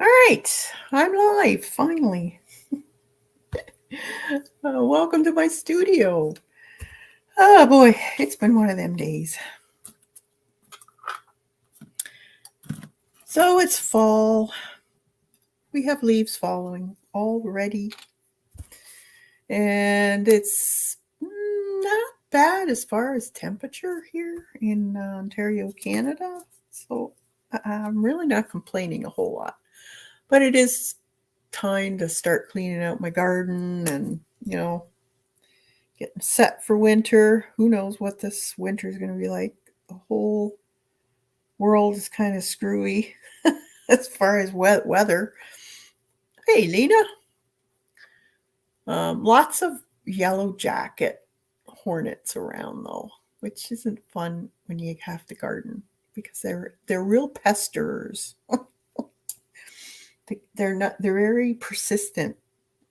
All right, I'm live finally. Welcome to my studio. Oh boy, it's been one of them days. So it's fall. We have leaves falling already, and it's not bad as far as temperature here in Ontario, Canada. So I'm really not complaining a whole lot, but it is time to start cleaning out my garden and getting set for winter. Who knows what this winter is going to be like? The whole world is kind of screwy as far as weather. Hey, Lena. Lots of yellow jacket hornets around though, which isn't fun when you have to garden because they're real pesters. They're very persistent,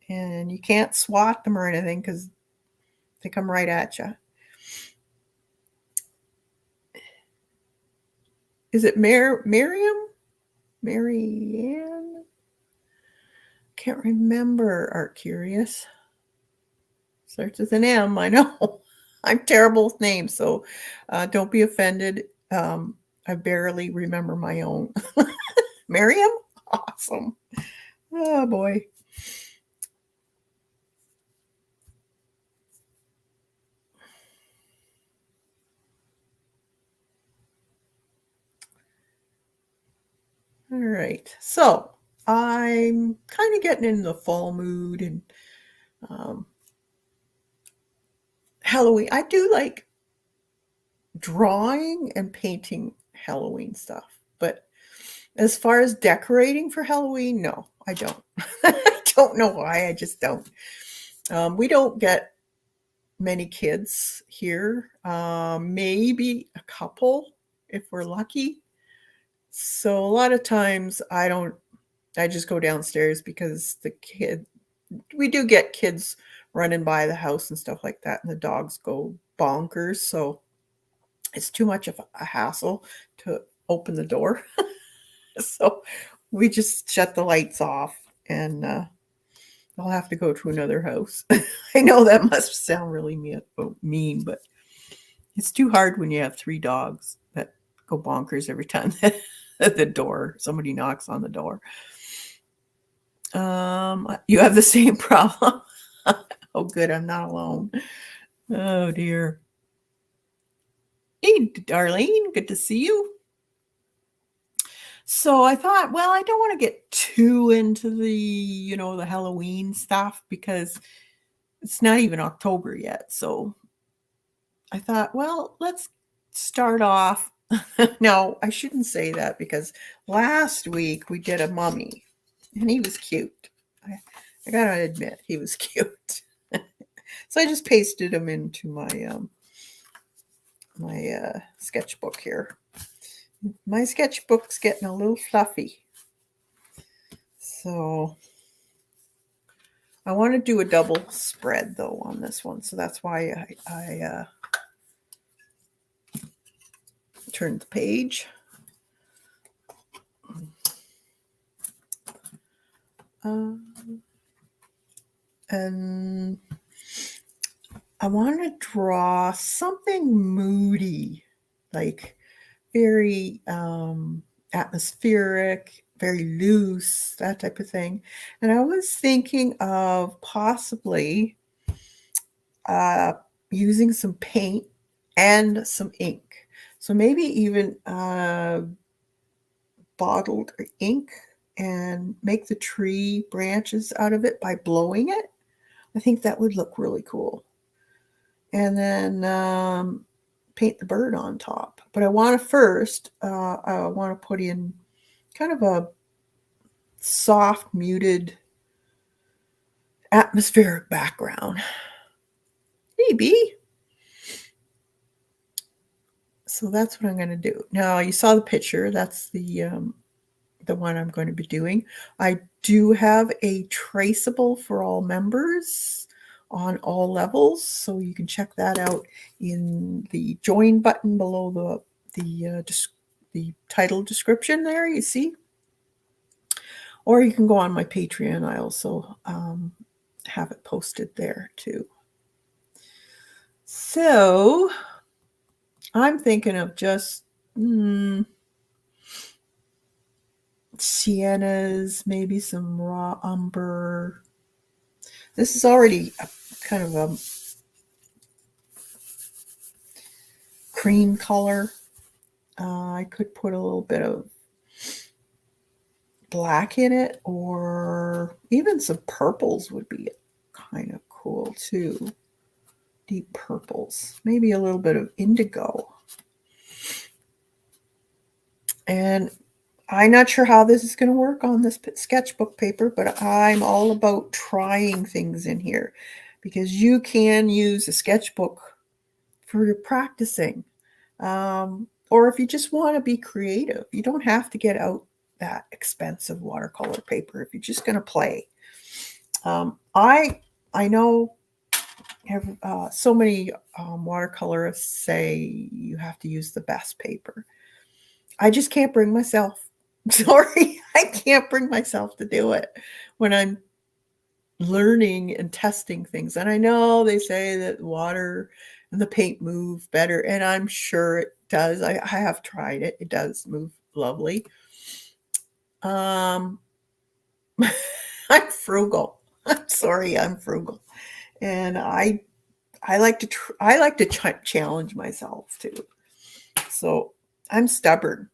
and you can't swat them or anything because they come right at you. Is it Miriam? Marianne? Can't remember. Art Curious. Starts with an M. I know. I'm terrible with names, so don't be offended. I barely remember my own. Miriam? Awesome. Oh boy. All right. So I'm kind of getting in the fall mood and um, Halloween. I do like drawing and painting Halloween stuff, but as far as decorating for Halloween, no, I don't. I don't know why. I just don't. We don't get many kids here. Maybe a couple if we're lucky. So a lot of times I don't. I just go downstairs because we do get kids running by the house and stuff like that, and the dogs go bonkers. So it's too much of a hassle to open the door. So we just shut the lights off, and I'll have to go to another house. I know that must sound really mean, but it's too hard when you have 3 dogs that go bonkers every time that the door somebody knocks on the door. You have the same problem. Oh, good, I'm not alone. Oh dear. Hey, Darlene, good to see you. So I thought, well, I don't want to get too into the Halloween stuff because it's not even October yet. So I thought, well, let's start off. No, I shouldn't say that because last week we did a mummy and he was cute. I gotta admit, he was cute. So I just pasted him into my sketchbook here. My sketchbook's getting a little fluffy. So I want to do a double spread though on this one. So that's why I turned the page. And I want to draw something moody, like very atmospheric, very loose, that type of thing. And I was thinking of possibly uh, using some paint and some ink. So maybe even bottled ink and make the tree branches out of it by blowing it. I think that would look really cool. And then paint the bird on top. But I want to first, I want to put in kind of a soft, muted, atmospheric background. Maybe. So that's what I'm going to do. Now you saw the picture. That's the one I'm going to be doing. I do have a traceable for all members on all levels, so you can check that out in the join button below the title description there. You see. Or you can go on my Patreon. I also have it posted there too. So I'm thinking of just siennas, maybe some raw umber. This is already kind of a cream color. I could put a little bit of black in it, or even some purples would be kind of cool too. Deep purples, maybe a little bit of indigo. And I'm not sure how this is going to work on this sketchbook paper, but I'm all about trying things in here, because you can use a sketchbook for your practicing. Or if you just want to be creative, you don't have to get out that expensive watercolor paper if you're just going to play. I know so many watercolorists say you have to use the best paper. I just can't bring myself. Sorry, I can't bring myself to do it when I'm learning and testing things. And I know they say that water and the paint move better, and I'm sure it does. I have tried it. It does move lovely. I'm frugal. I'm sorry, I'm frugal. And I like to challenge myself too. So I'm stubborn.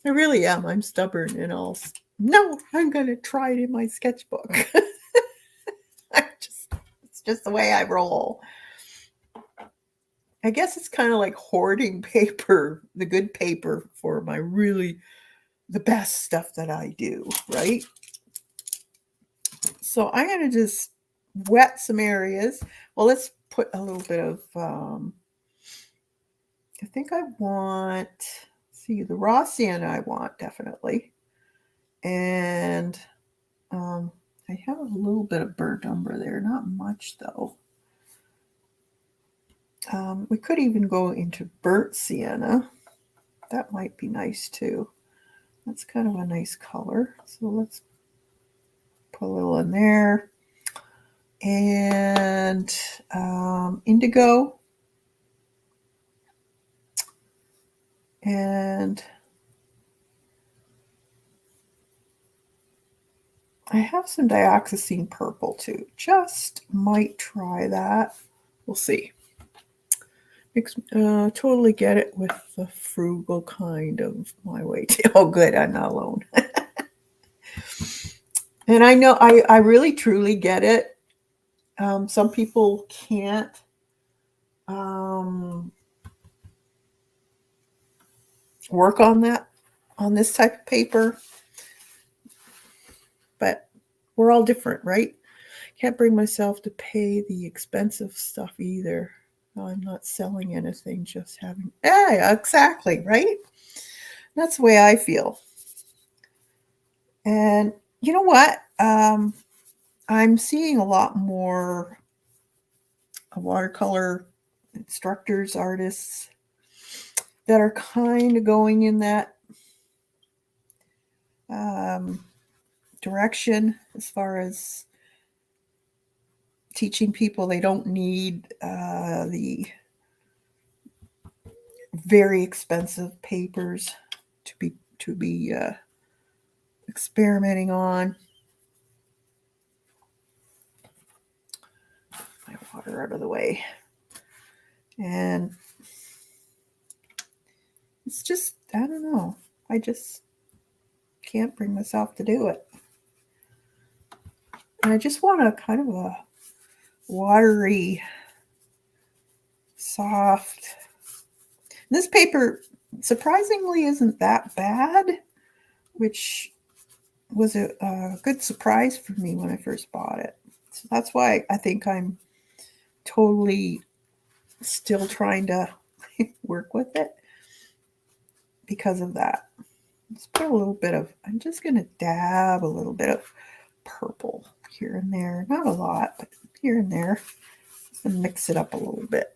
I really am. I'm stubborn, and I'm going to try it in my sketchbook. It's just the way I roll. I guess it's kind of like hoarding paper, the good paper for the best stuff that I do, right? So I'm going to just wet some areas. Well, let's put a little bit of, I think I want, the raw sienna I want, definitely. And I have a little bit of burnt umber there, not much though. We could even go into burnt sienna. That might be nice too. That's kind of a nice color. So let's put a little in there. And indigo. And I have some dioxazine purple too. Just might try that. We'll see. Totally get it with the frugal kind of my way too. Oh, good. I'm not alone. And I know I really truly get it. Some people can't work on this type of paper, but we're all different, right? Can't bring myself to pay the expensive stuff either. I'm not selling anything, just having, yeah, exactly, right? That's the way I feel. And you know what? I'm seeing a lot more watercolor instructors, artists that are kind of going in that direction as far as teaching people they don't need the very expensive papers to be experimenting on. My water out of the way. And it's just, I don't know. I just can't bring myself to do it. And I just want a kind of a watery, soft. This paper surprisingly isn't that bad, which was a good surprise for me when I first bought it. So that's why I think I'm totally still trying to work with it because of that. Let's put a little bit of, I'm just going to dab a little bit of purple here and there. Not a lot, but here and there. Just to mix it up a little bit.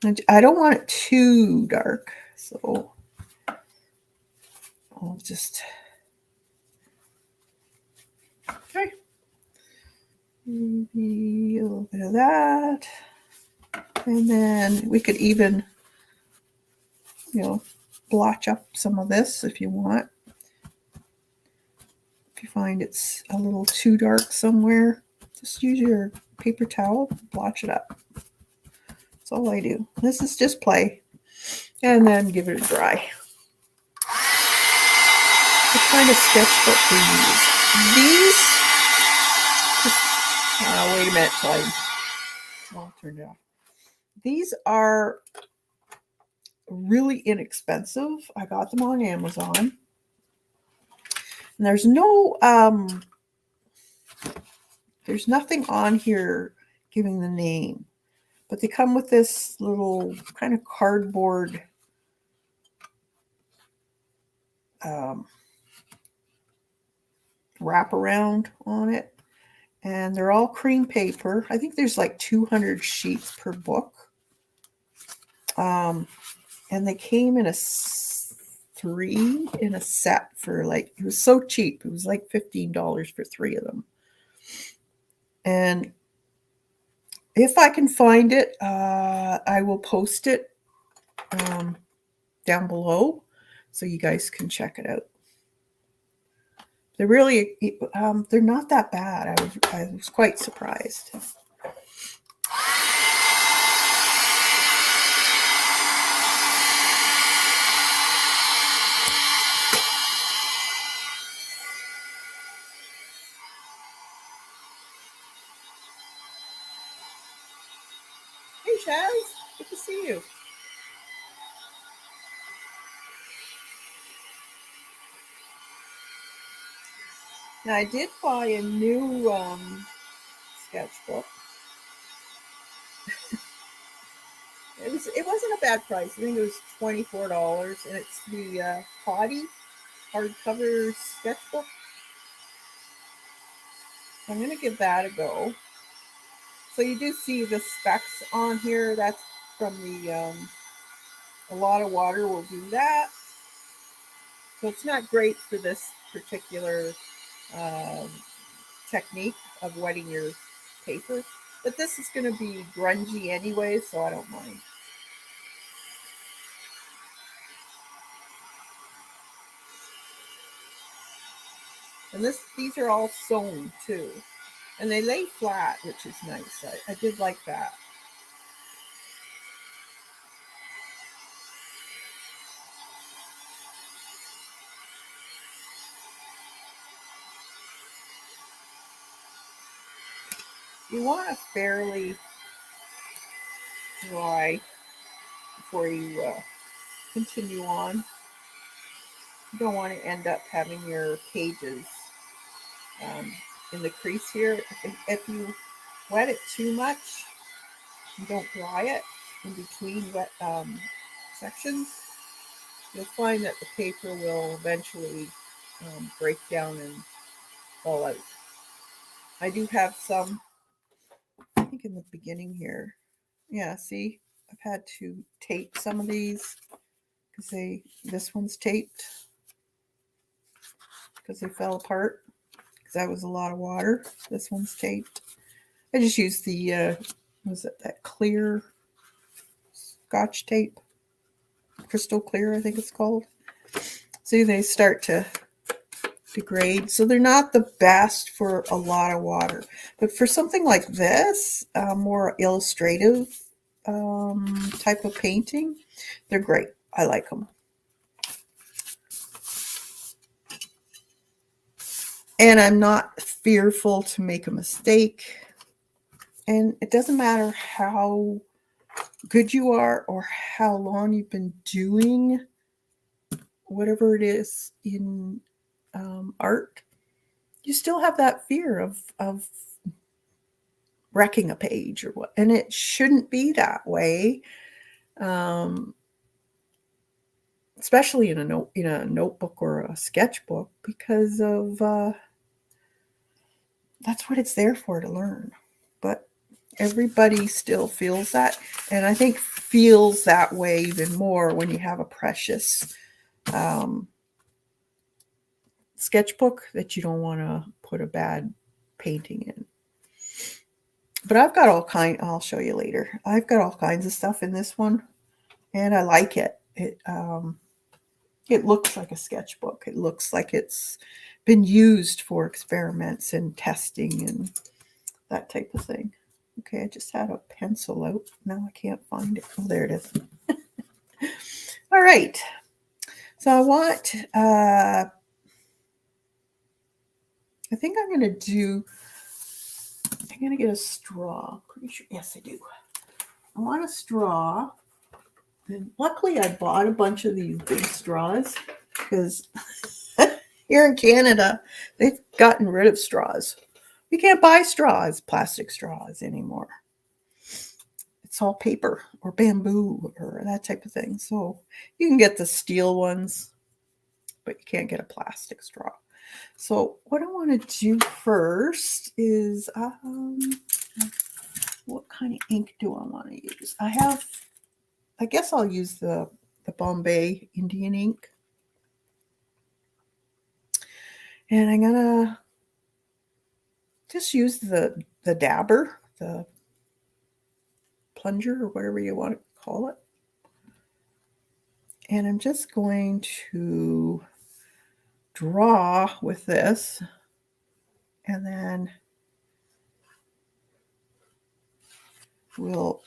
And I don't want it too dark, so just, okay. Maybe a little bit of that. And then we could even, blotch up some of this if you want. If you find it's a little too dark somewhere, just use your paper towel, blotch it up. That's all I do. This is just play. And then give it a dry. What kind of sketchbook do you use? These, wait a minute till I'll turn it off. These are really inexpensive. I got them on Amazon. And there's nothing on here giving the name, but they come with this little kind of cardboard wraparound on it. And they're all cream paper. I think there's like 200 sheets per book. And they came in 3 in a set for like, it was so cheap. It was like $15 for 3 of them. And if I can find it, I will post it down below so you guys can check it out. They're really, they're not that bad. I was quite surprised. Hey, Shaz, good to see you. Now, I did buy a new sketchbook. It wasn't a bad price. I think it was $24, and it's the Potty hardcover sketchbook. I'm going to give that a go. So you do see the specs on here. That's from the a lot of water will do that. So it's not great for this particular technique of wetting your paper. But this is going to be grungy anyway, so I don't mind. And these are all sewn too. And they lay flat, which is nice. I did like that. You want a fairly dry before you continue on. You don't want to end up having your pages in the crease here. If you wet it too much, you don't dry it in between wet sections, you'll find that the paper will eventually break down and fall out. I do have some, I think in the beginning here. Yeah, see, I've had to tape some of these because this one's taped because they fell apart because that was a lot of water. This one's taped. I just used the, was it that clear Scotch tape? Crystal clear, I think it's called. See, they start to degrade. So they're not the best for a lot of water. But for something like this, more illustrative type of painting, they're great. I like them. And I'm not fearful to make a mistake. And it doesn't matter how good you are or how long you've been doing whatever it is in art, you still have that fear of wrecking a page or what, and it shouldn't be that way. Especially in a notebook or a sketchbook, because of that's what it's there for, to learn. But everybody still feels that, and I think feels that way even more when you have a precious sketchbook that you don't want to put a bad painting in. But I've got all kind. I'll show you later. I've got all kinds of stuff in this one, and I like it. It looks like a sketchbook. It looks like it's been used for experiments and testing and that type of thing. Okay, I just had a pencil out. Now I can't find it. Oh, there it is. All right. So I want, I think I'm going to get a straw. Pretty sure. Yes, I do. I want a straw. And luckily I bought a bunch of these big straws because here in Canada, they've gotten rid of straws. You can't buy straws, plastic straws anymore. It's all paper or bamboo or that type of thing. So you can get the steel ones, but you can't get a plastic straw. So what I want to do first is, what kind of ink do I want to use? I guess I'll use the Bombay Indian ink. And I'm gonna just use the dabber, the plunger or whatever you want to call it. And I'm just going to draw with this, and then we'll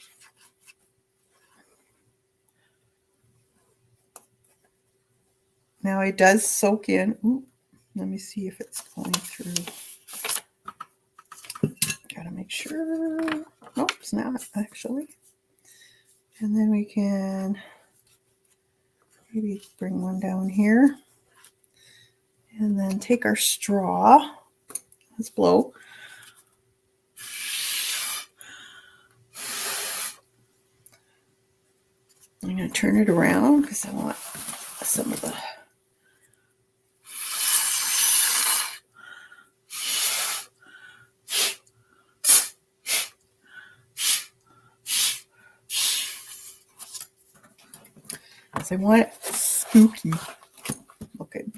now it does soak in. Ooh, let me see if it's going through. Gotta make sure. Nope, it's not actually. And then we can maybe bring one down here. And then take our straw. Let's blow. I'm going to turn it around because I want some of the I want it spooky looking.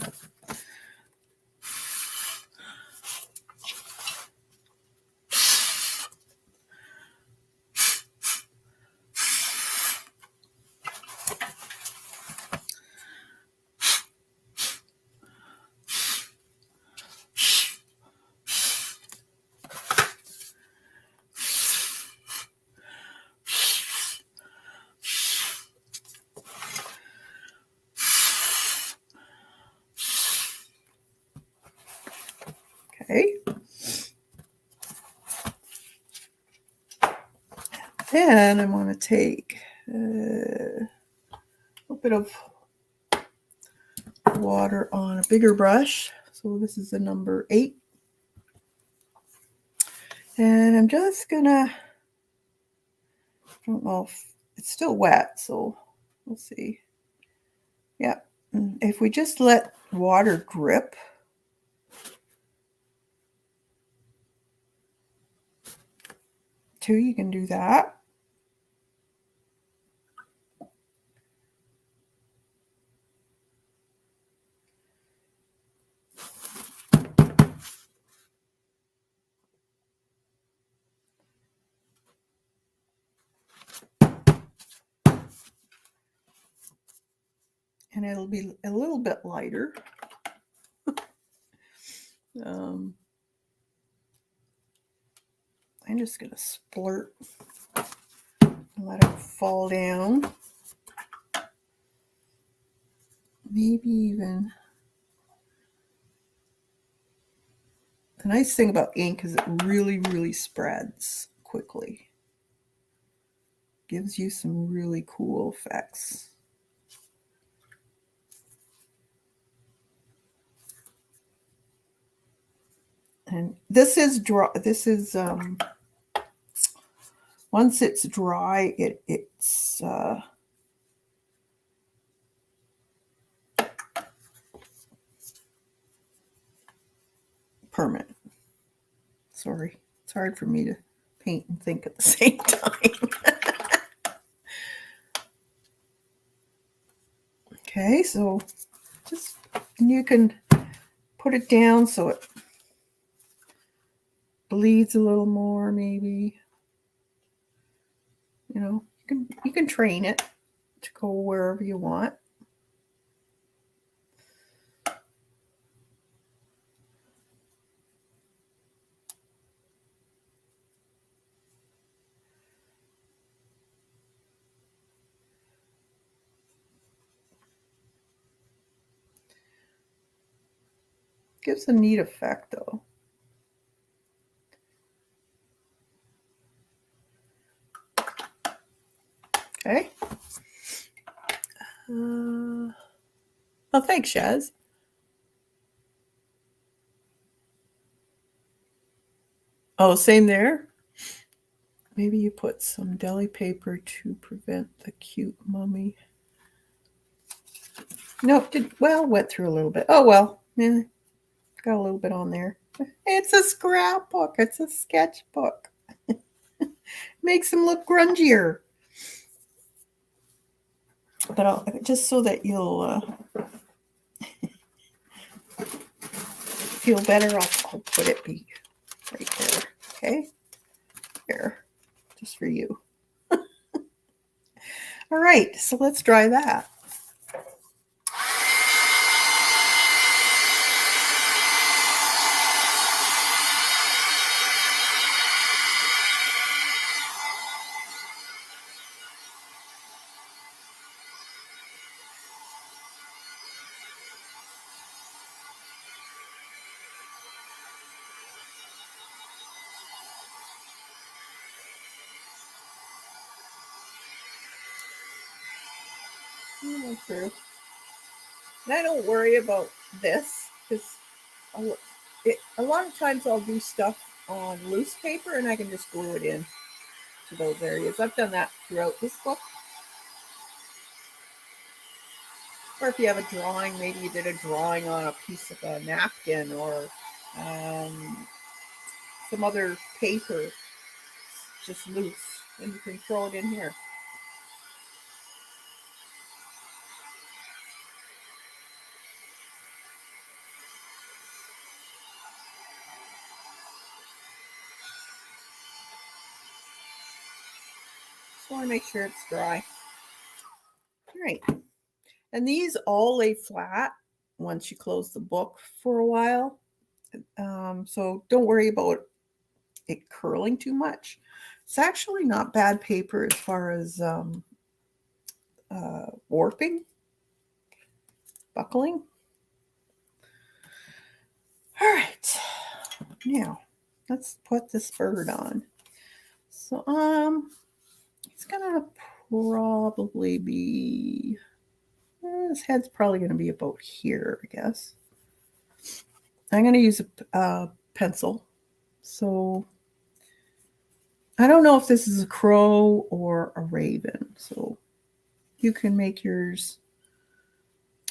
Okay. Then I want to take a little bit of water on a bigger brush. So this is a number 8. And I'm just gonna, I don't know if it's still wet, so we'll see. Yeah, if we just let water drip, too, you can do that. And it'll be a little bit lighter. I'm just going to splurt and let it fall down. Maybe even. The nice thing about ink is it really, really spreads quickly. Gives you some really cool effects. And this is dry. This is once it's dry, it's permanent. Sorry, it's hard for me to paint and think at the same time. Okay, so just, and you can put it down so it bleeds a little more, maybe. You know, you can train it to go wherever you want. Gives a neat effect though. Okay. Oh, thanks, Shaz. Oh, same there. Maybe you put some deli paper to prevent the cute mummy. No, went through a little bit. Oh well, yeah, got a little bit on there. It's a scrapbook. It's a sketchbook. Makes them look grungier. But just so that you'll feel better, I'll put it right there. Okay, there, just for you. All right, so let's dry that. Through. And I don't worry about this because a lot of times I'll do stuff on loose paper and I can just glue it in to those areas. I've done that throughout this book. Or if you have a drawing, maybe you did a drawing on a piece of a napkin or some other paper, just loose, and you can throw it in here. Just want to make sure it's dry. All right. And these all lay flat once you close the book for a while. So don't worry about it curling too much. It's actually not bad paper as far as warping, buckling. All right, now let's put this bird on. So it's gonna probably be, his head's probably gonna be about here, I guess. I'm gonna use a pencil. So I don't know if this is a crow or a raven. So you can make yours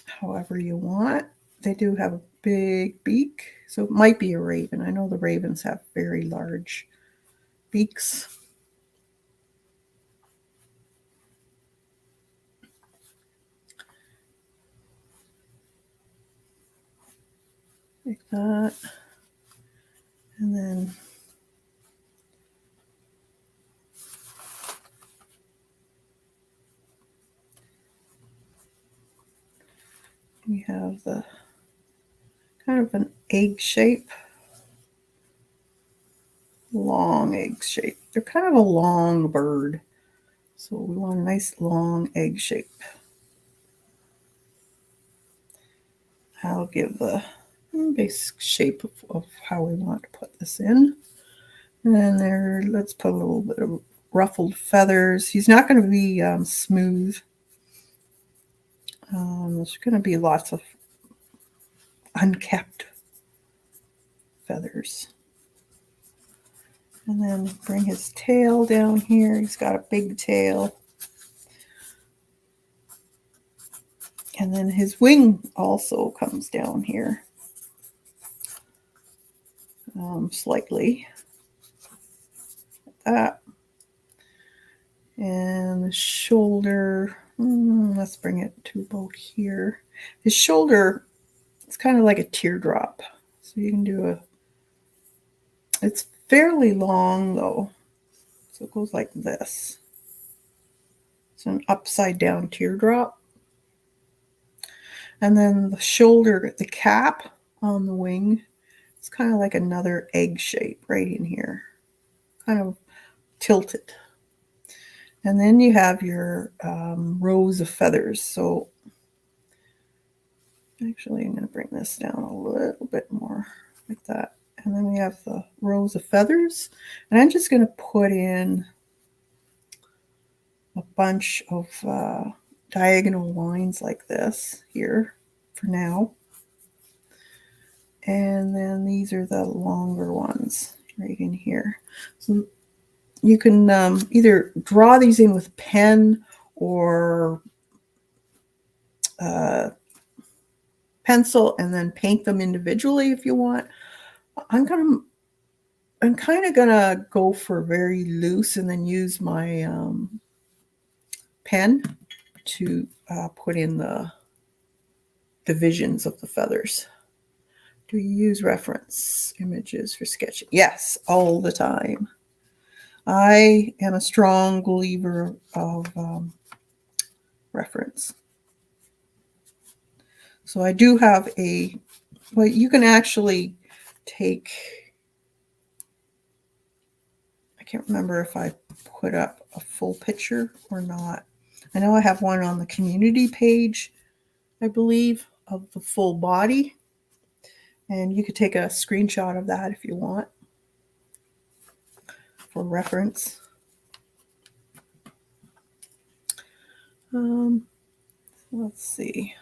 however you want. They do have a big beak, so it might be a raven. I know the ravens have very large beaks. Like that. And then we have the kind of an egg shape, long egg shape. They're kind of a long bird, so we want a nice long egg shape. I'll give the basic shape of how we want to put this in. And then there, let's put a little bit of ruffled feathers. He's not going to be smooth. There's going to be lots of unkept feathers. And then bring his tail down here. He's got a big tail. And then his wing also comes down here slightly. Like that. And the shoulder, let's bring it to about here. His shoulder It's kind of like a teardrop. So you can do it's fairly long though. So it goes like this. It's an upside down teardrop. And then the shoulder, the cap on the wing, it's kind of like another egg shape right in here. Kind of tilted. And then you have your rows of feathers. So actually I'm going to bring this down a little bit more like that. And then we have the rows of feathers. And I'm just going to put in a bunch of diagonal lines like this here for now. And then these are the longer ones right in here. So you can either draw these in with pen or pencil and then paint them individually if you want. I'm kind of gonna go for very loose and then use my pen to put in the divisions of the feathers. Do you use reference images for sketching? Yes, all the time. I am a strong believer of reference. So I do have well, you can actually take, I can't remember if I put up a full picture or not. I know I have one on the community page, I believe, of the full body. And you could take a screenshot of that if you want for reference. Let's see.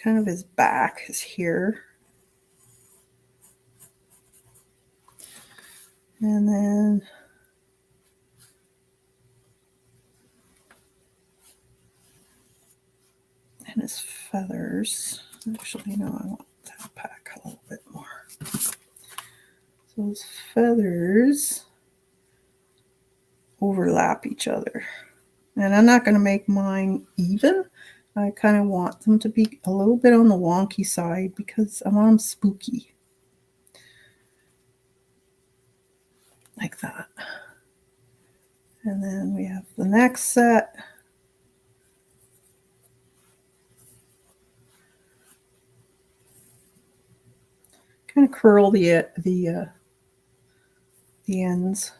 Kind of his back is here. And then and his feathers. Actually, no, I want that back a little bit more. So his feathers overlap each other. And I'm not going to make mine even. I kind of want them to be a little bit on the wonky side because I want them spooky. Like that. And then we have the next set. Kind of curl the ends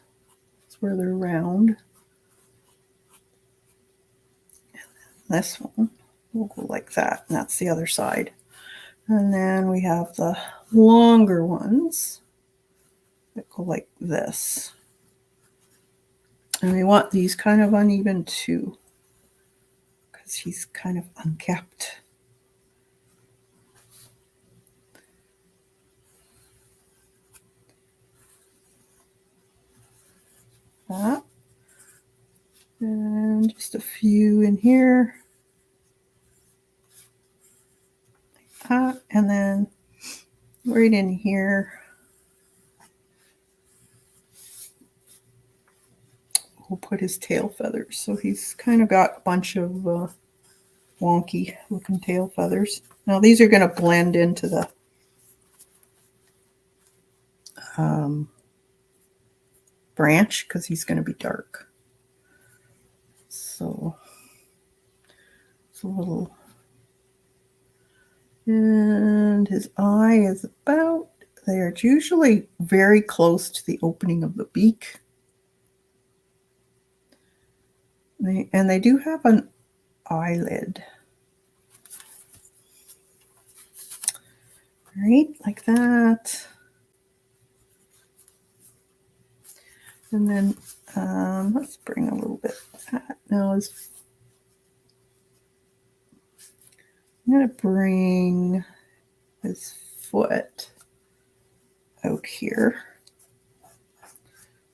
where they're round. And this one will go like that, and that's the other side. And then we have the longer ones that go like this. And we want these kind of uneven too, because he's kind of unkempt. That. And just a few in here. Like that. And then right in here, we'll put his tail feathers. So he's kind of got a bunch of wonky looking tail feathers. Now these are going to blend into the branch because he's going to be dark. So it's a little, and his eye is about there. It's usually very close to the opening of the beak. And they do have an eyelid. Right, like that. And then let's bring a little bit of that. Now I'm going to bring his foot out here.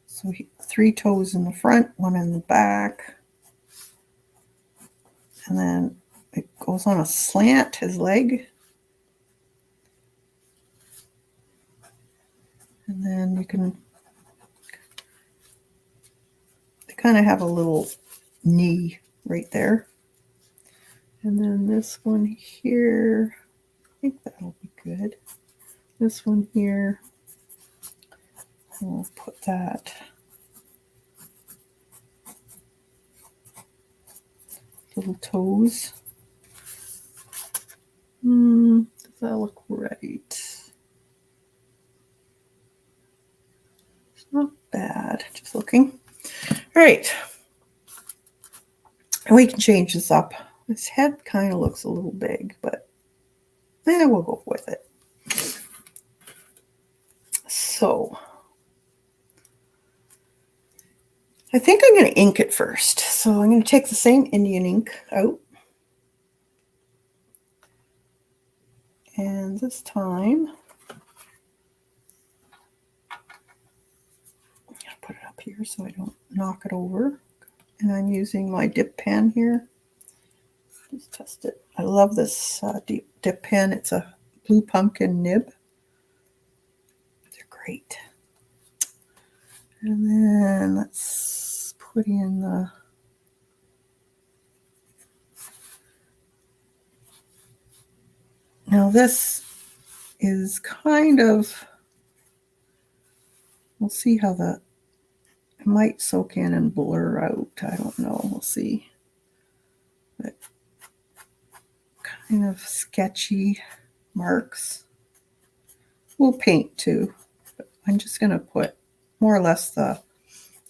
So 3 toes in the front, 1 in the back. And then it goes on a slant, his leg. And then you can, they kind of have a little knee right there. And then this one here, I think that'll be good. This one here, we'll put that little toes. Does that look right? It's not bad, just looking. All right. And we can change this up. This head kind of looks a little big, but we'll go with it. So I think I'm going to ink it first. So I'm going to take the same Indian ink out. And this time, I'll put it up here so I don't knock it over. And I'm using my dip pen here. Just test it. I love this dip pen. It's a blue pumpkin nib. They're great. And then let's put in the now this is kind of, we'll see how it might soak in and blur out. I don't know. We'll see. But kind of sketchy marks. We'll paint too. But I'm just going to put more or less the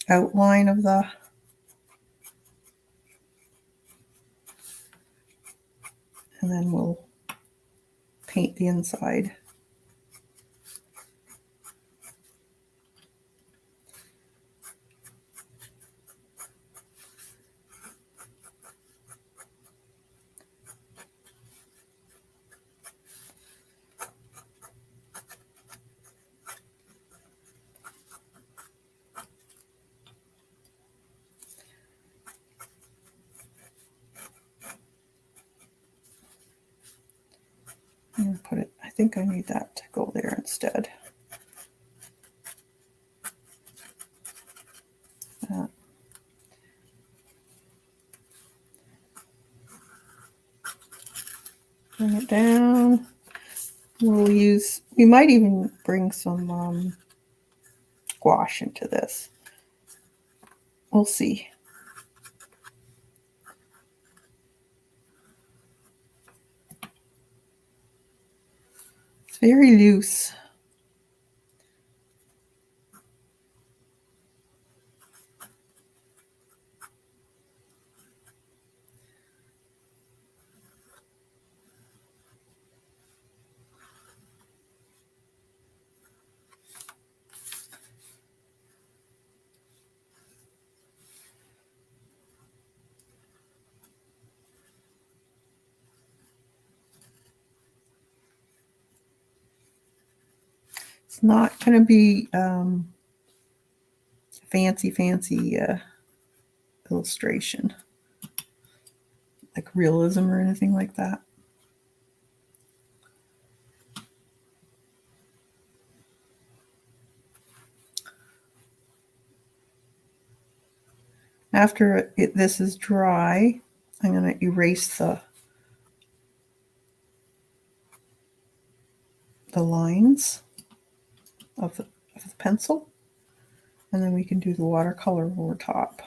outline of the and then we'll paint the inside. And put it, I think I need that to go there instead. Bring it down. We might even bring some gouache into this. We'll see. It's very loose. It's not going to be fancy illustration, like realism or anything like that. After this is dry, I'm going to erase the lines of the pencil, and then we can do the watercolor over top.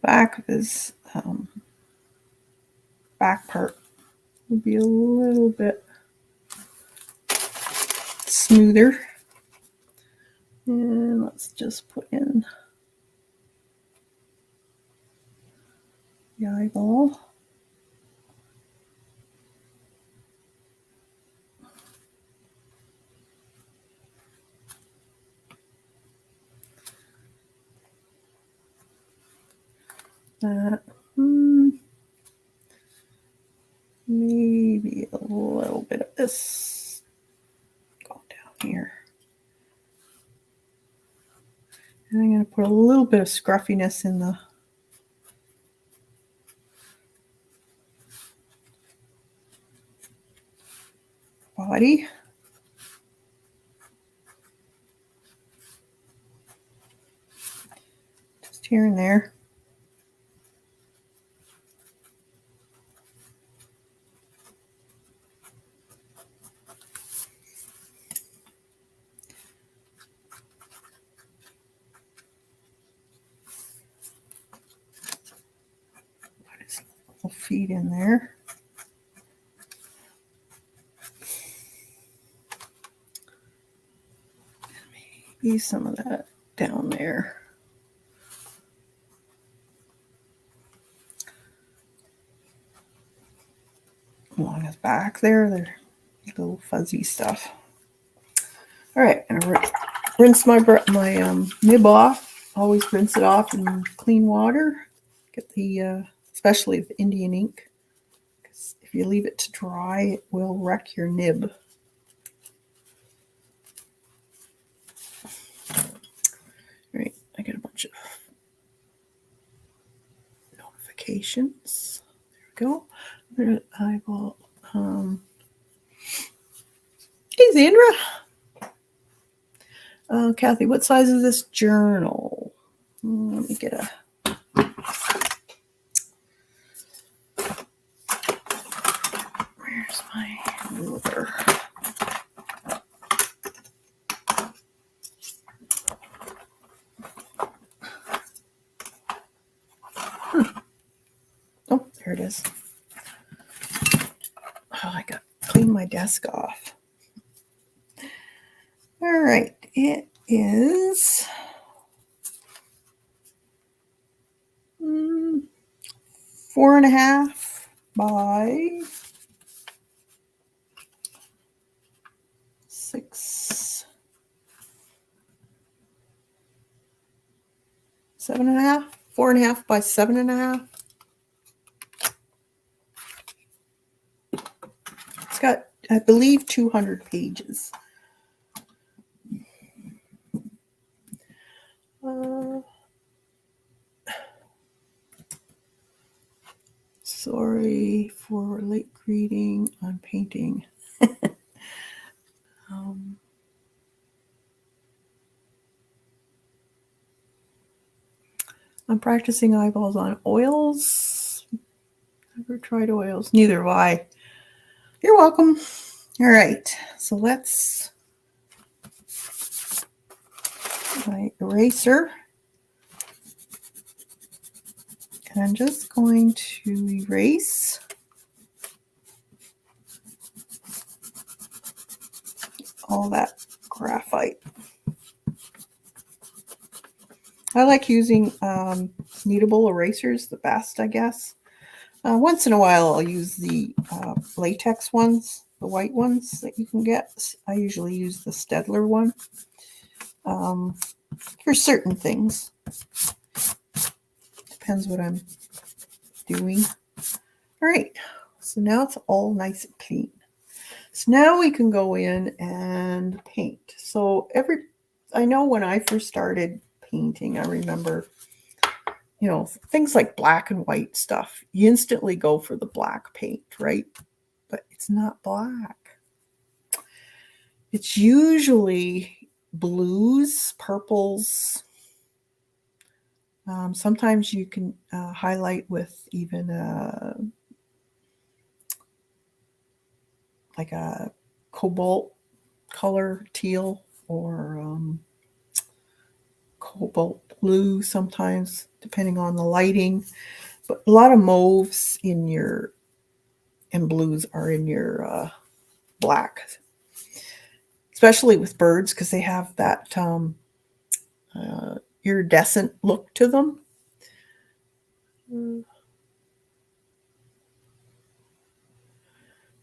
Back of his back part will be a little bit smoother. And let's just put in the eyeball. that. Maybe a little bit of this. Go down here. And I'm going to put a little bit of scruffiness in the body. Just here and there. Put his little feet in there. Maybe some of that down there. Along his back there, they're little fuzzy stuff. All right, I'm gonna rinse my nib off. Always rinse it off in clean water. Get the, especially the Indian ink, because if you leave it to dry, it will wreck your nib. All right, I get a bunch of notifications. There we go. I will. Hey, Zandra. Kathy, what size is this journal? Let me get a. Where's my ruler? Oh, there it is. Oh, I got to clean my desk off. All right, it is 4.5 by 6, 7.5, 4.5 by 7.5. It's got, I believe, 200 pages. Sorry for late greeting. I'm painting. I'm practicing eyeballs on oils. Never tried oils. Neither have I. You're welcome. All right. So let's my eraser. And I'm just going to erase all that graphite. I like using kneadable erasers the best, I guess. Once in a while, I'll use the latex ones, the white ones that you can get. I usually use the Stedler one for certain things. Depends what I'm doing. All right, so now it's all nice and clean. So now we can go in and paint. So I know when I first started painting, I remember, things like black and white stuff. You instantly go for the black paint, right? But it's not black. It's usually blues, purples. Sometimes you can highlight with even like a cobalt color, teal, or cobalt blue sometimes, depending on the lighting. But a lot of mauves and blues are in your black, especially with birds, because they have that iridescent look to them.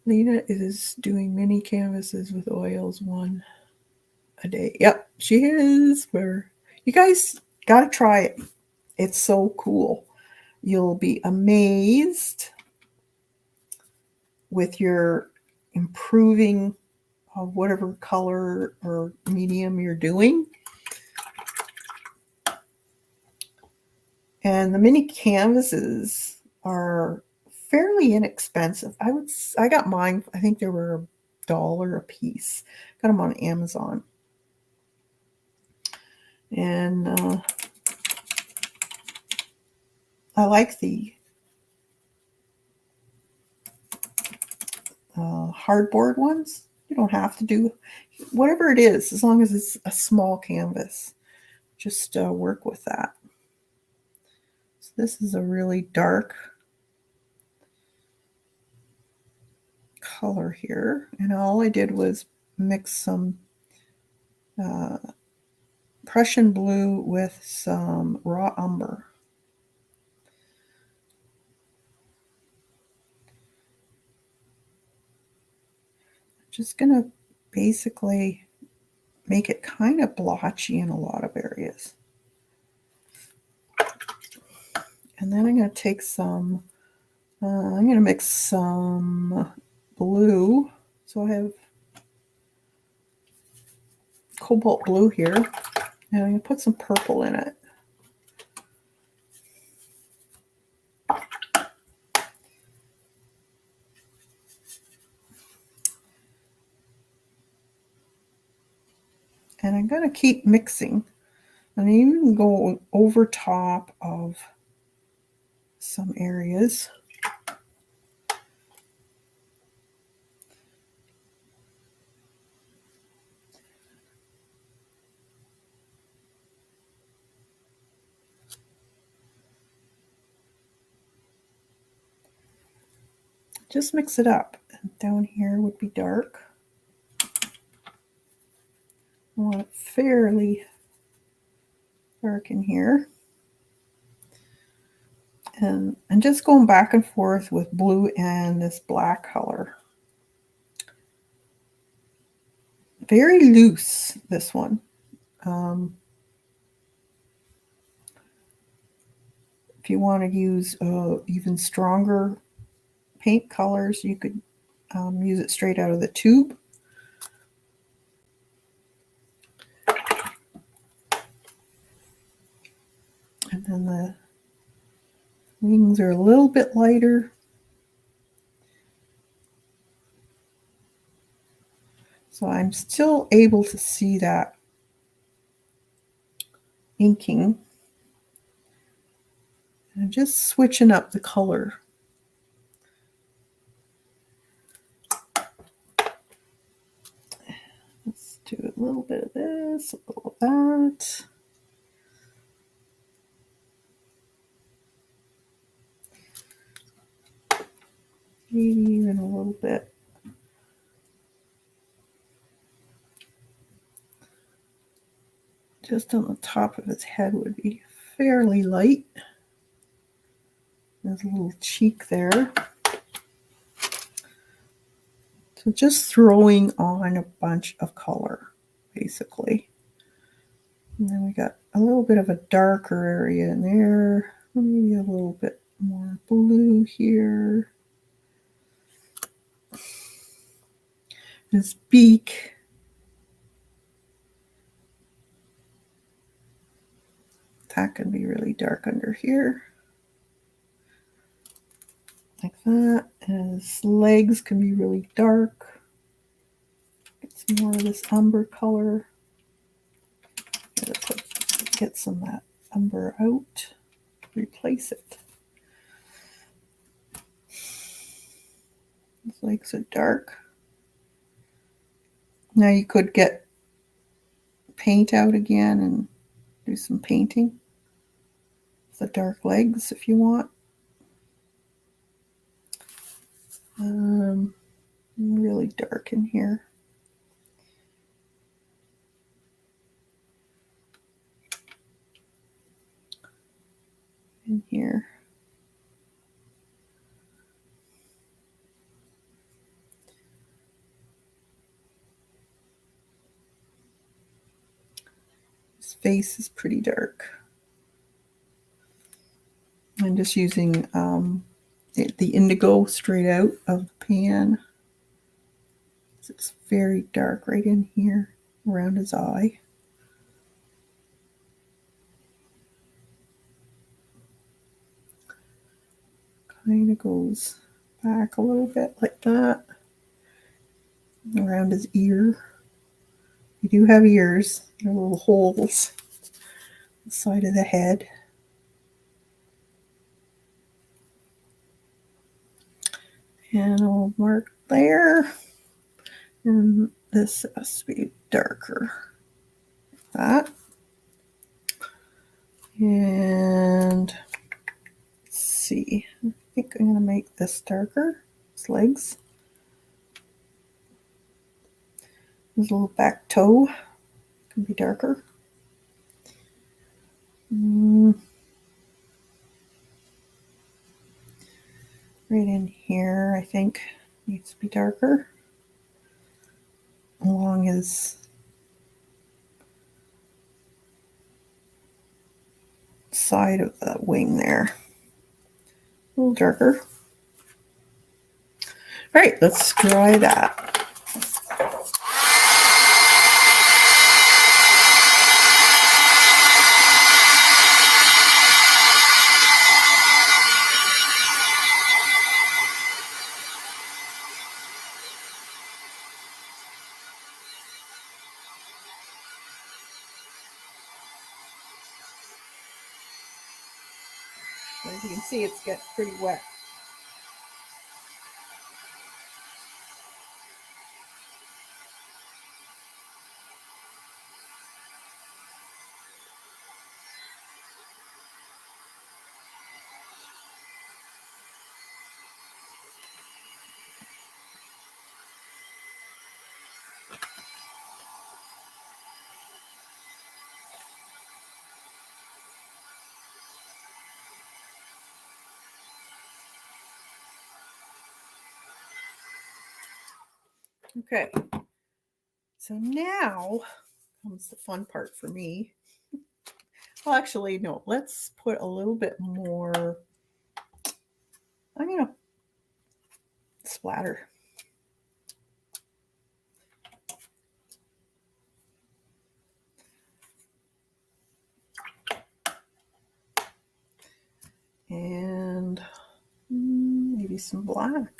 Lena is doing mini canvases with oils, 1 a day. Yep, she is. You guys got to try it. It's so cool. You'll be amazed with your improving of whatever color or medium you're doing. And the mini canvases are fairly inexpensive. I got mine, I think they were $1 a piece. Got them on Amazon. And I like the hardboard ones. You don't have to do whatever it is, as long as it's a small canvas. Just work with that. So this is a really dark color here, and all I did was mix some Prussian blue with some raw umber. Just gonna basically make it kind of blotchy in a lot of areas. And then I'm going to take some, I'm going to mix some blue. So I have cobalt blue here, and I'm going to put some purple in it. And I'm going to keep mixing, and even go over top of some areas. Just mix it up. And down here would be dark. I want it fairly dark in here. And I'm just going back and forth with blue and this black color. Very loose, this one. If you want to use even stronger paint colors, you could use it straight out of the tube. And then the wings are a little bit lighter. So I'm still able to see that inking. And I'm just switching up the color. Let's do a little bit of this, a little of that. Maybe even a little bit. Just on the top of his head would be fairly light. There's a little cheek there. So just throwing on a bunch of color, basically. And then we got a little bit of a darker area in there. Maybe a little bit more blue here. His beak. That can be really dark under here. Like that. And his legs can be really dark. Get some more of this umber color. Get some of that umber out. Replace it. His legs are dark. Now you could get paint out again and do some painting. The dark legs if you want. Really dark in here. In here. His face is pretty dark. I'm just using the indigo straight out of the pan. It's very dark right in here around his eye. Kind of goes back a little bit like that around his ear. You do have ears. They're little holes on the side of the head. And I'll mark there. And this has to be darker. Like that. And let's see. I think I'm going to make this darker. His legs. His little back toe can be darker. Right in here, I think, needs to be darker. Along his side of the wing there. A little darker. All right, let's dry that. As you can see, it's getting pretty wet. Okay, so now comes the fun part for me. Well, actually, no, let's put a little bit more. I'm going to splatter. And maybe some black.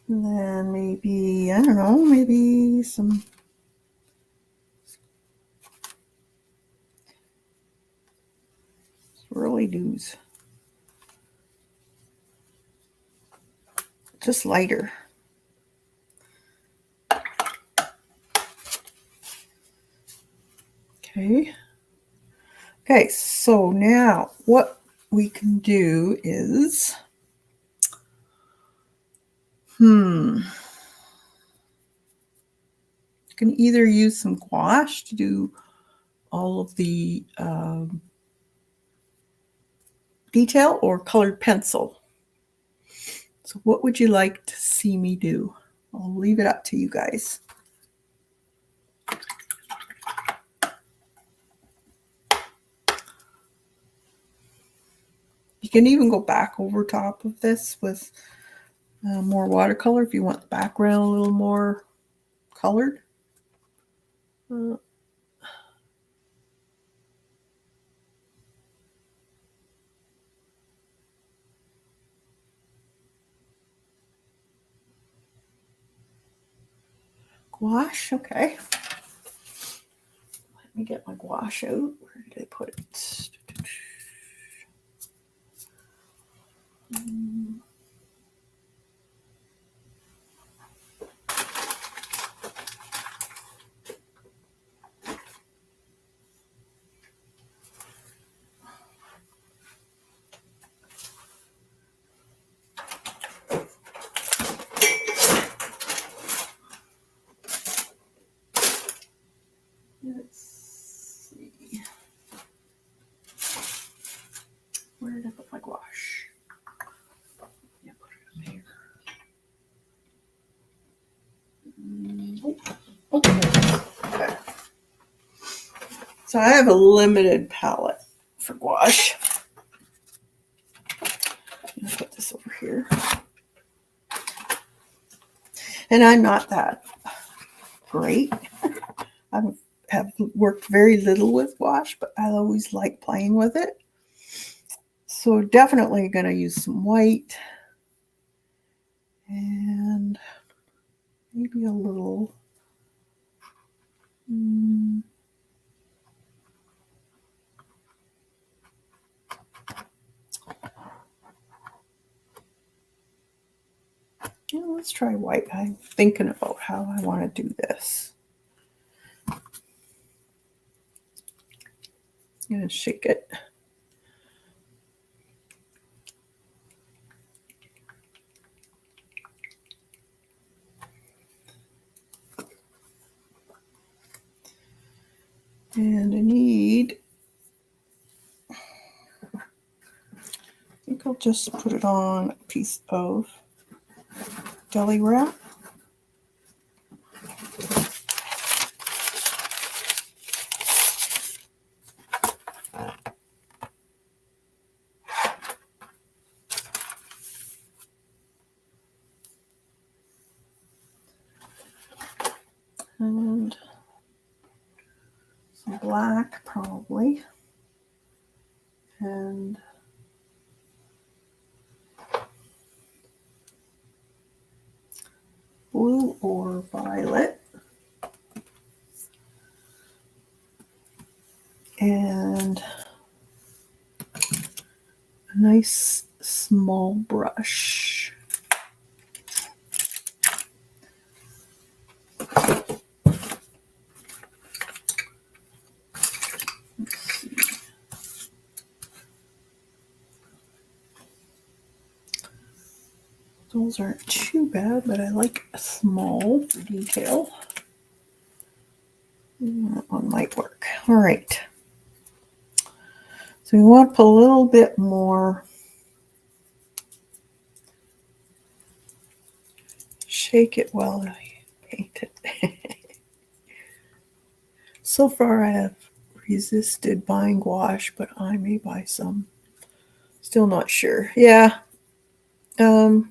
And then maybe, I don't know, maybe some swirly doos. Just lighter. Okay. Okay, so now what we can do is, you can either use some gouache to do all of the detail or colored pencil. So what would you like to see me do? I'll leave it up to you guys. You can even go back over top of this with more watercolor if you want the background a little more colored. Gouache, okay. Let me get my gouache out. Where did I put it? Let's see. Where did I put my gouache? So I have a limited palette for gouache. I'm gonna put this over here. And I'm not that great. I have worked very little with gouache, but I always like playing with it. So definitely going to use some white and maybe a little yeah, let's try white. I'm thinking about how I want to do this. I'm going to shake it. And I need, I think I'll just put it on a piece of deli wrap. And some black probably. And blue or violet. And a nice small brush. Those aren't too bad, but I like a small for detail. That one might work. All right. So we want to put a little bit more. Shake it while I paint it. So far I have resisted buying gouache, but I may buy some. Still not sure. Yeah. Oh,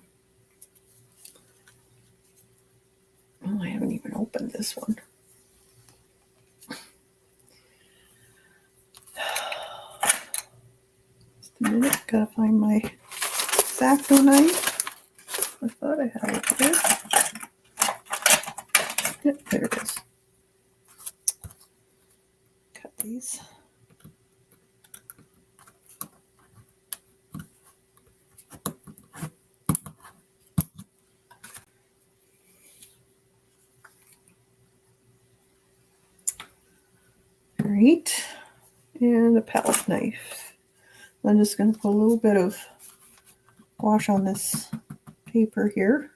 I haven't even opened this one. Just a minute. Gotta find my X-Acto knife. I thought I had it here. Yep, there it is. Cut these. Right, and a palette knife. I'm just going to put a little bit of gouache on this paper here.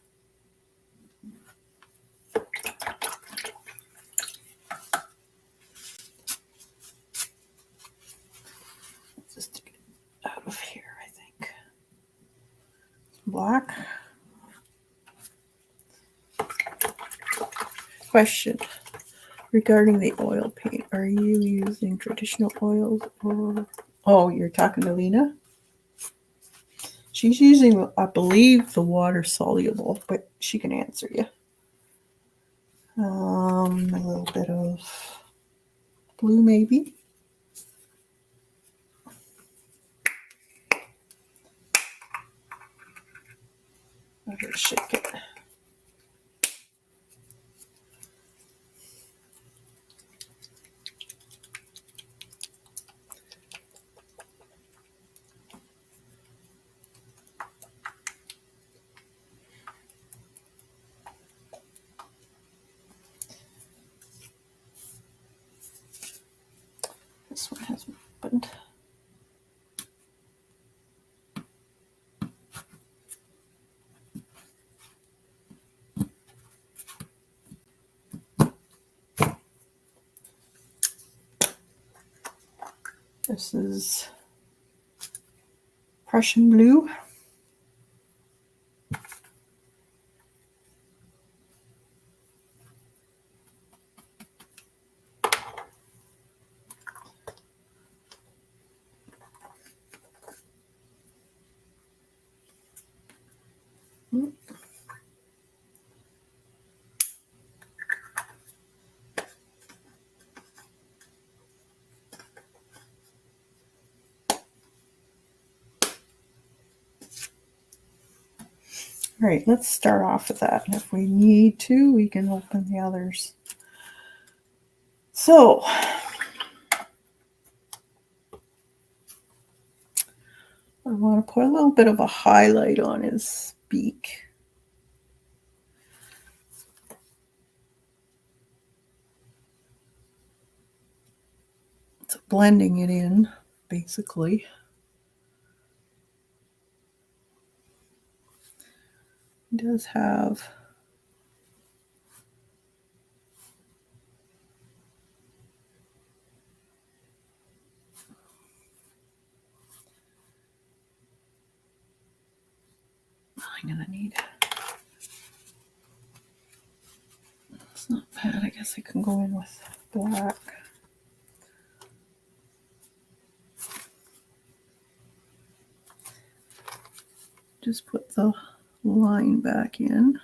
Just to get out of here, I think. Black. Question regarding the oil paint. Are you using traditional oils or... Oh, you're talking to Lena? She's using, I believe, the water soluble, but she can answer you. A little bit of blue, maybe. I'll just shake it. This one hasn't opened. This is Prussian blue. All right, let's start off with that. If we need to, we can open the others. So, I want to put a little bit of a highlight on his beak. It's blending it in, basically. It does have I'm gonna need, it's not bad. I guess I can go in with black. Just put the line back in.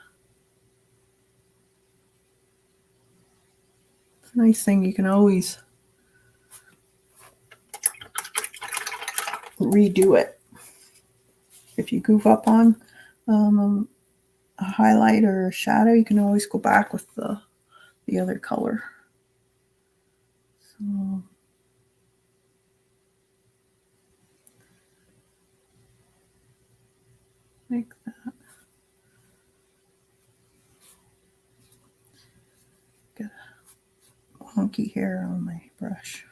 It's a nice thing, you can always redo it. If you goof up on a highlight or a shadow, you can always go back with the other color. So like that. Get wonky hair on my brush.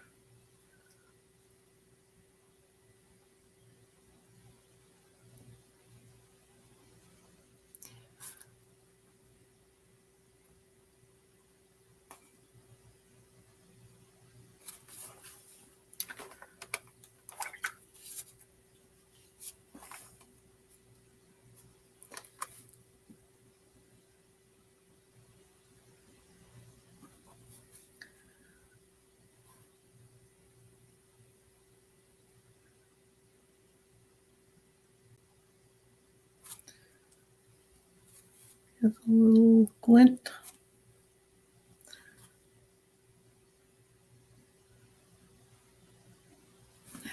There's a little glint.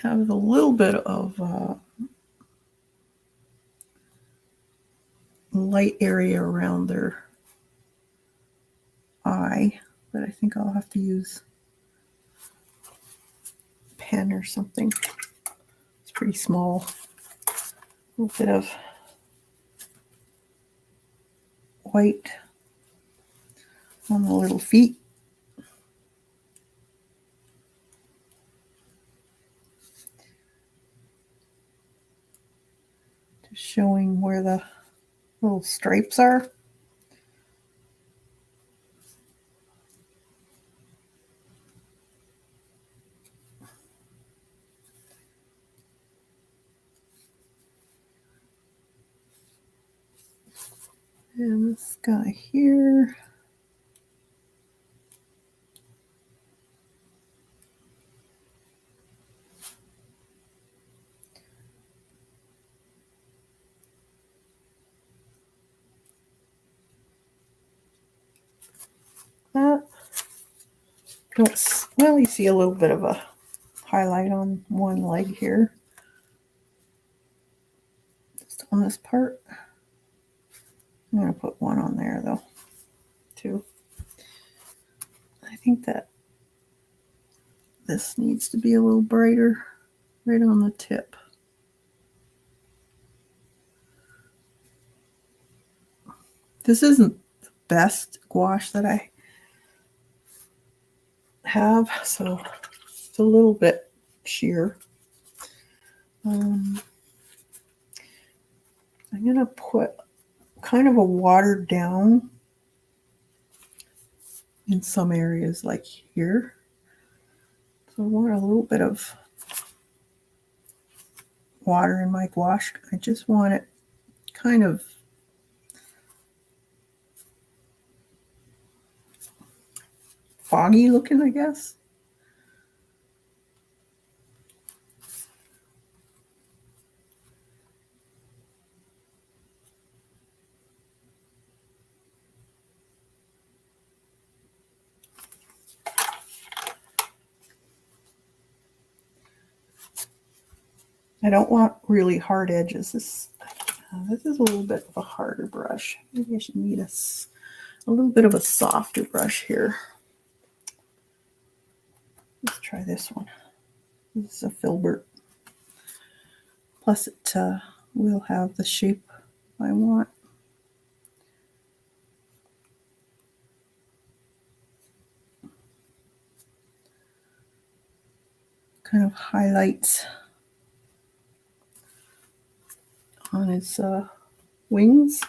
Have a little bit of light area around their eye, but I think I'll have to use a pen or something. It's pretty small. A little bit of white on the little feet. Just showing where the little stripes are. And this guy here. That. Well, you see a little bit of a highlight on one leg here. Just on this part. I'm going to put one on there though, too. I think that this needs to be a little brighter right on the tip. This isn't the best gouache that I have, so it's a little bit sheer. I'm going to put kind of a watered down in some areas like here. So I want a little bit of water in my gouache. I just want it kind of foggy looking, I guess. I don't want really hard edges. This is a little bit of a harder brush. Maybe I should need a little bit of a softer brush here. Let's try this one. This is a filbert. Plus it will have the shape I want. Kind of highlights on his wings.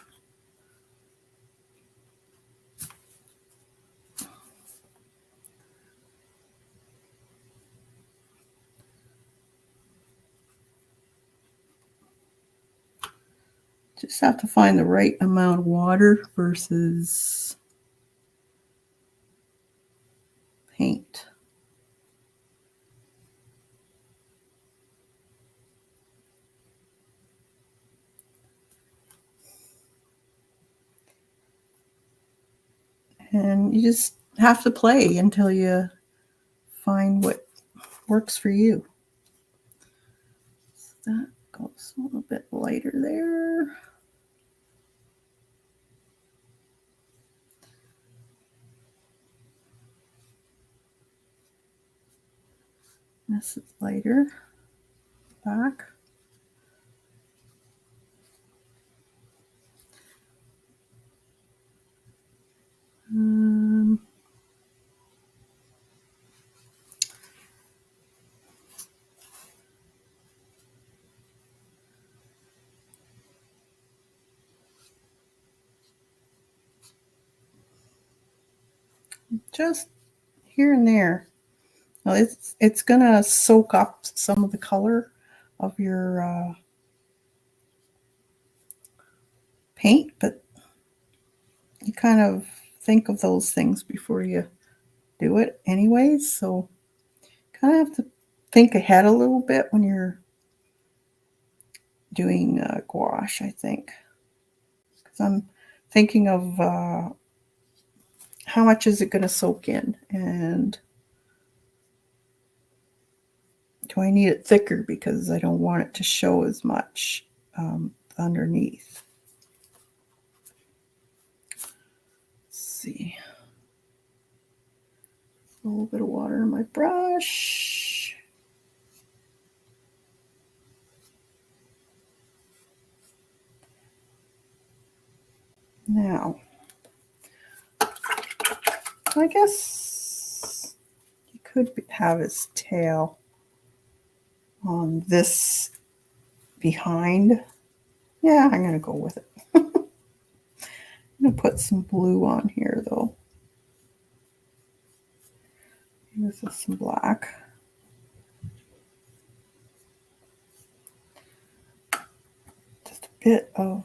Just have to find the right amount of water versus paint. And you just have to play until you find what works for you. So that goes a little bit lighter there. This is lighter. Back. Just here and there. Now it's gonna soak up some of the color of your paint, but you kind of think of those things before you do it anyways, so kind of have to think ahead a little bit when you're doing gouache, I think, because I'm thinking of how much is it going to soak in, and do I need it thicker because I don't want it to show as much underneath. Let's see. A little bit of water in my brush. Now, I guess you could have his tail on this behind. Yeah, I'm going to go with it. I'm going to put some blue on here, though. This is some black. Just a bit of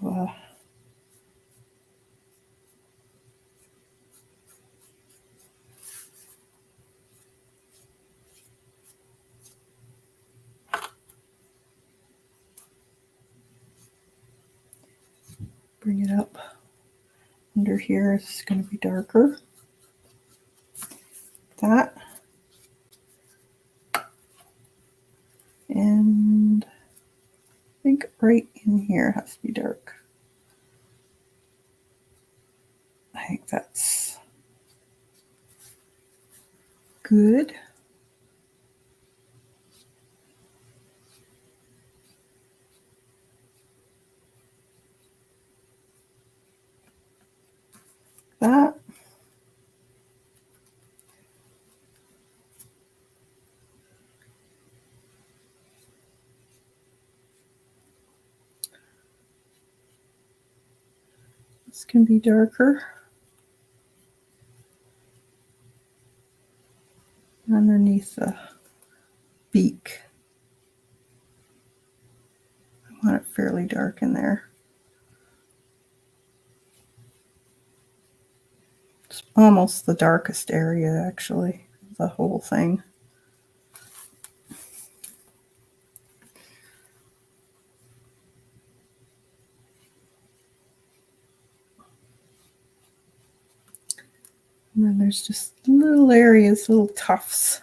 bring it up under here. It's going to be darker. That. And I think right in here has to be dark. I think that's good. That. This can be darker. Underneath the beak. I want it fairly dark in there. It's almost the darkest area, actually, the whole thing. And then there's just little areas, little tufts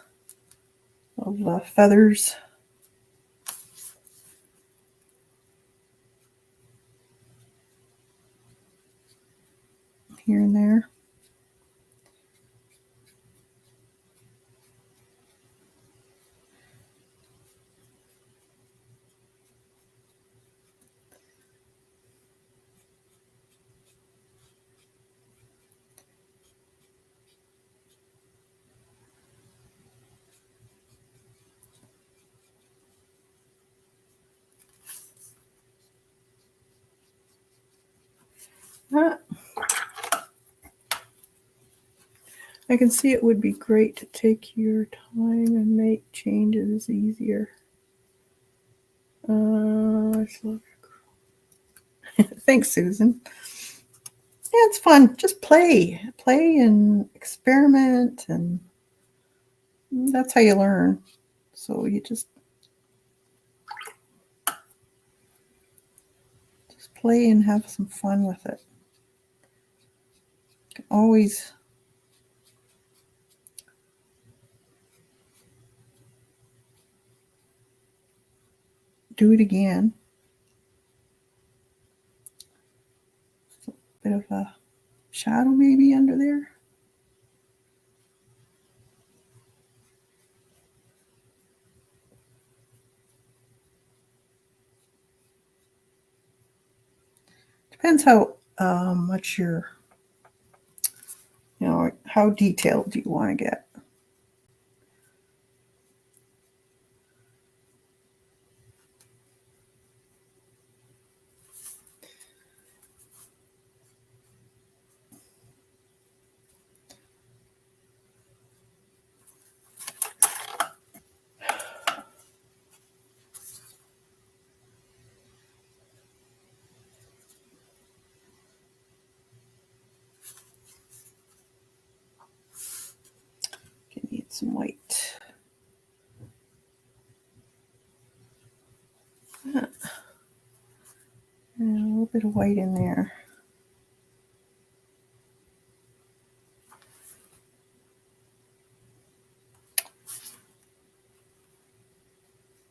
of feathers. here and there. I can see it would be great to take your time and make changes easier. Thanks, Susan. Yeah, it's fun. Just play and experiment, and that's how you learn. So you just play and have some fun with it. You can always do it again. A bit of a shadow maybe under there. Depends how much you're, how detailed you want to get. You need some white. And a little bit of white in there.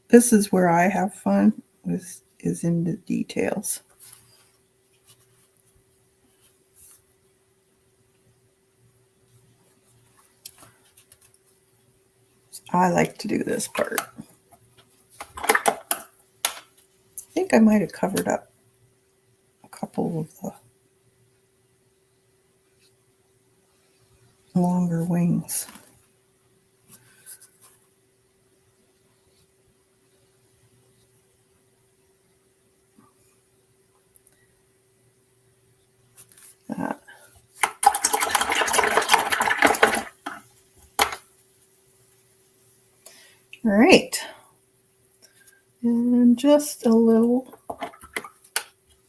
This is where I have fun, is in the details. I like to do this part. I think I might have covered up a couple of the longer wings. All right, and just a little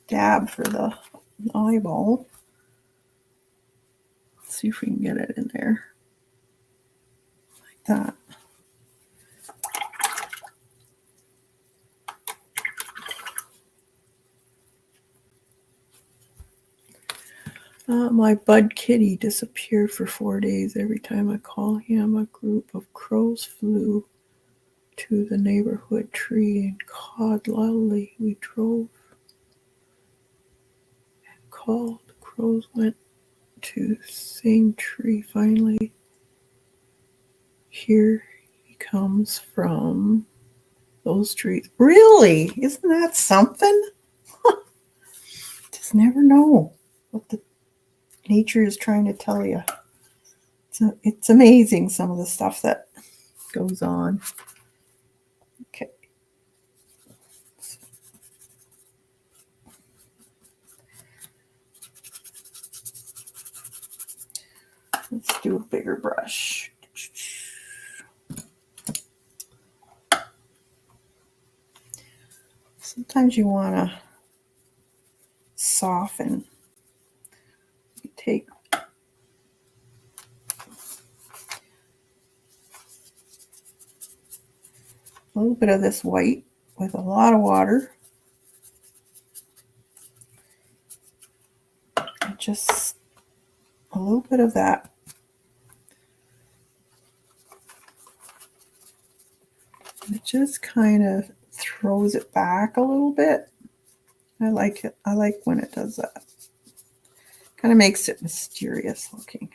dab for the eyeball. Let's see if we can get it in there like that. My bud kitty disappeared for 4 days. Every time I call him, a group of crows flew to the neighborhood tree and cawed loudly. We drove and called. The crows went to the same tree. Finally, here he comes from those trees. Really? Isn't that something? Just never know what the nature is trying to tell you. It's amazing, some of the stuff that goes on. Okay. Let's do a bigger brush. Sometimes you want to soften. You take a little bit of this white with a lot of water. And just a little bit of that. And it just kind of throws it back a little bit. I like it. I like when it does that. Kind of makes it mysterious looking.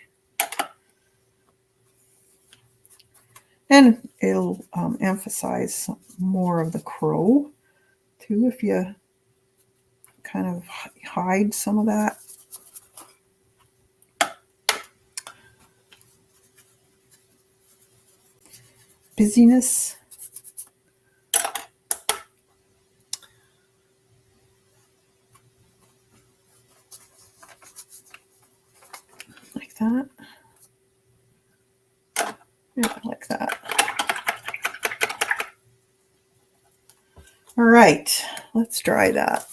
And it'll emphasize more of the crow too if you kind of hide some of that. Busyness. Like that. Yeah, like that. All right, let's try that.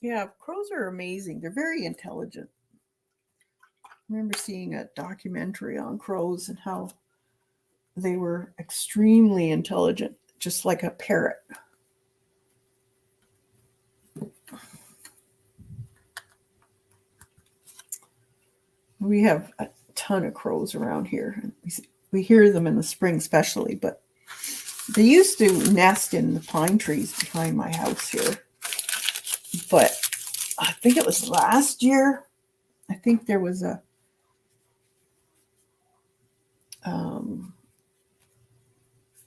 Yeah, crows are amazing. They're very intelligent. I remember seeing a documentary on crows and how they were extremely intelligent, just like a parrot. We have a ton of crows around here. We hear them in the spring especially, but they used to nest in the pine trees behind my house here. But I think it was last year. I think there was a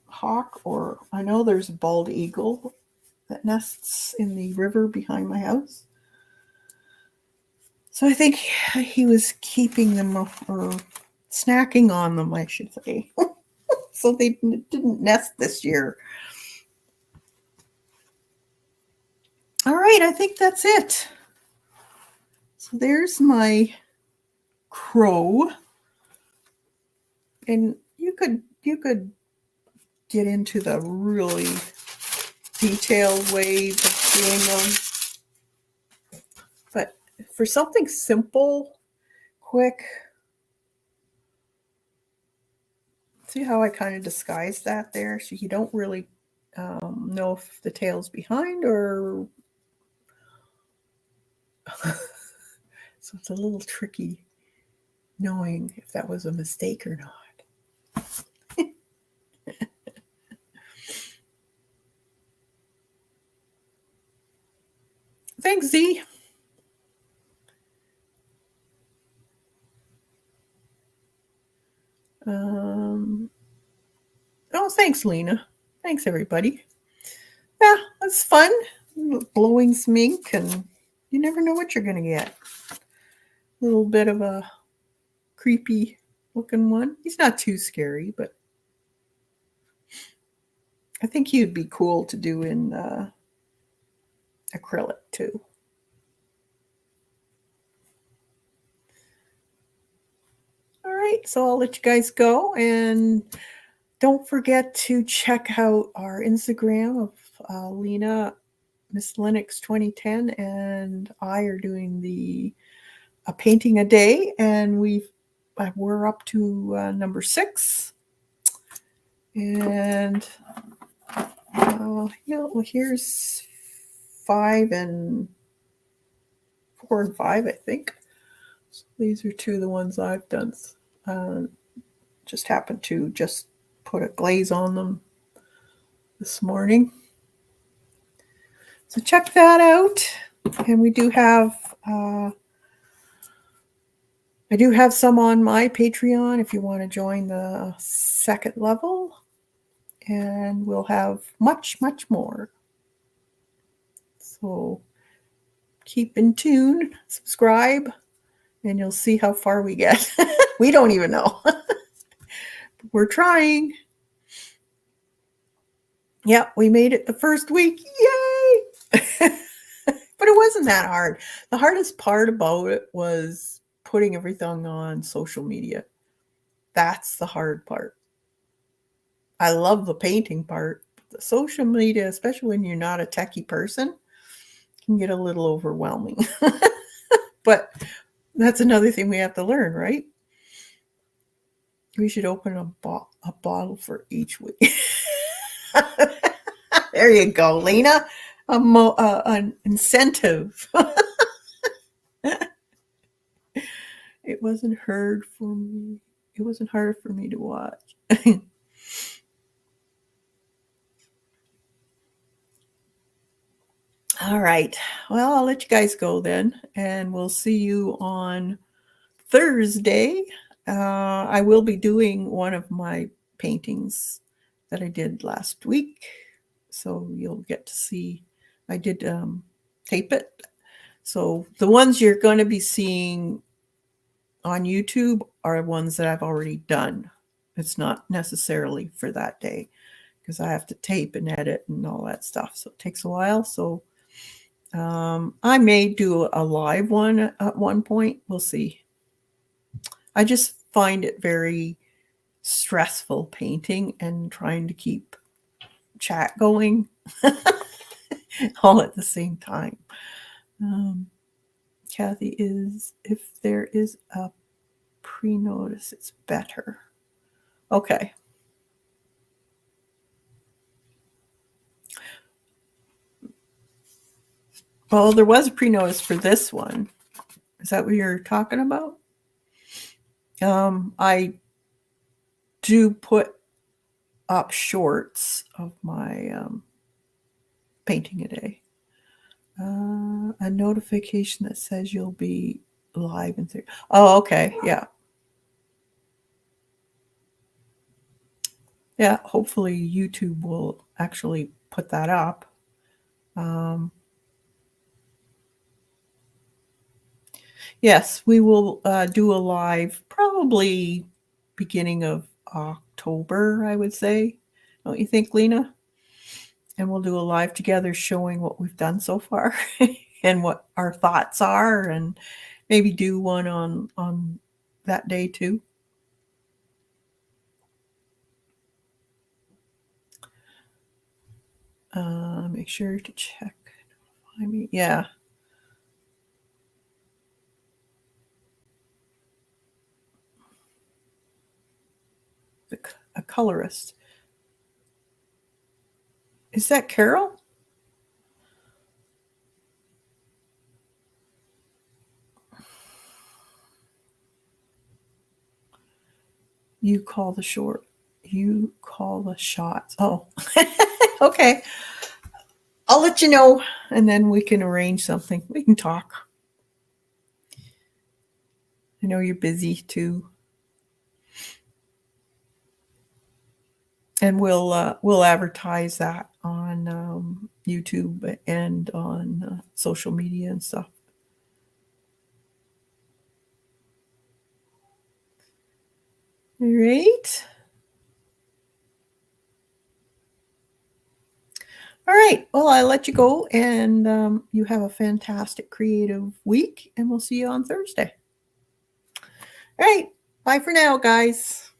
hawk, or I know there's a bald eagle that nests in the river behind my house. So I think he was keeping them or snacking on them, I should say. So they didn't nest this year. All right, I think that's it. So there's my crow. And you could get into the really detailed ways of doing them. But for something simple, quick, see how I kind of disguised that there? So you don't really know if the tail's behind or... So it's a little tricky knowing if that was a mistake or not. Thanks, Z. Oh, thanks, Lena. Thanks, everybody. Yeah, that's fun. Blowing some ink, and you never know what you're going to get. A little bit of a creepy looking one. He's not too scary, but I think he would be cool to do in acrylic too. All right, so I'll let you guys go, and don't forget to check out our Instagram of Lena, Miss Linux 2010, and I are doing a painting a day, and we're up to number 6, and here's 4 and 5, I think. So these are 2 of the ones I've done. Just happened to just put a glaze on them this morning. So check that out. And we do have, I do have some on my Patreon if you want to join the second level. And we'll have much, much more. So keep in tune, subscribe, and you'll see how far we get. We don't even know. We're trying. Yep, we made it the first week. Yay! But it wasn't that hard. The hardest part about it was putting everything on social media. That's the hard part. I love the painting part. The social media, especially when you're not a techie person, can get a little overwhelming. But that's another thing we have to learn, right? We should open a bottle for each week. There you go, Lena. An incentive. It wasn't hard for me. It wasn't hard for me to watch. All right. Well, I'll let you guys go then, and we'll see you on Thursday. I will be doing one of my paintings that I did last week, so you'll get to see. I did tape it. So the ones you're going to be seeing on YouTube are ones that I've already done. It's not necessarily for that day because I have to tape and edit and all that stuff. So it takes a while. So I may do a live one at one point. We'll see. I just find it very stressful painting and trying to keep chat going all at the same time. Kathy is, if there is a pre-notice, it's better. Okay. Well, there was a pre-notice for this one. Is that what you're talking about? I do put up shorts of my painting a day. A notification that says you'll be live in 3. Oh, okay. Yeah. Yeah, hopefully YouTube will actually put that up. Yes, we will do a live probably beginning of October, I would say. Don't you think, Lena? And we'll do a live together showing what we've done so far and what our thoughts are, and maybe do one on that day too. Make sure to check. I mean, yeah. A colorist. Is that Carol? You call the short. You call the shots. Oh, okay. I'll let you know, and then we can arrange something. We can talk. I know you're busy too. And we'll advertise that on YouTube and on social media and stuff. All right. All right. Well, I'll let you go, and you have a fantastic creative week, and we'll see you on Thursday. All right. Bye for now, guys.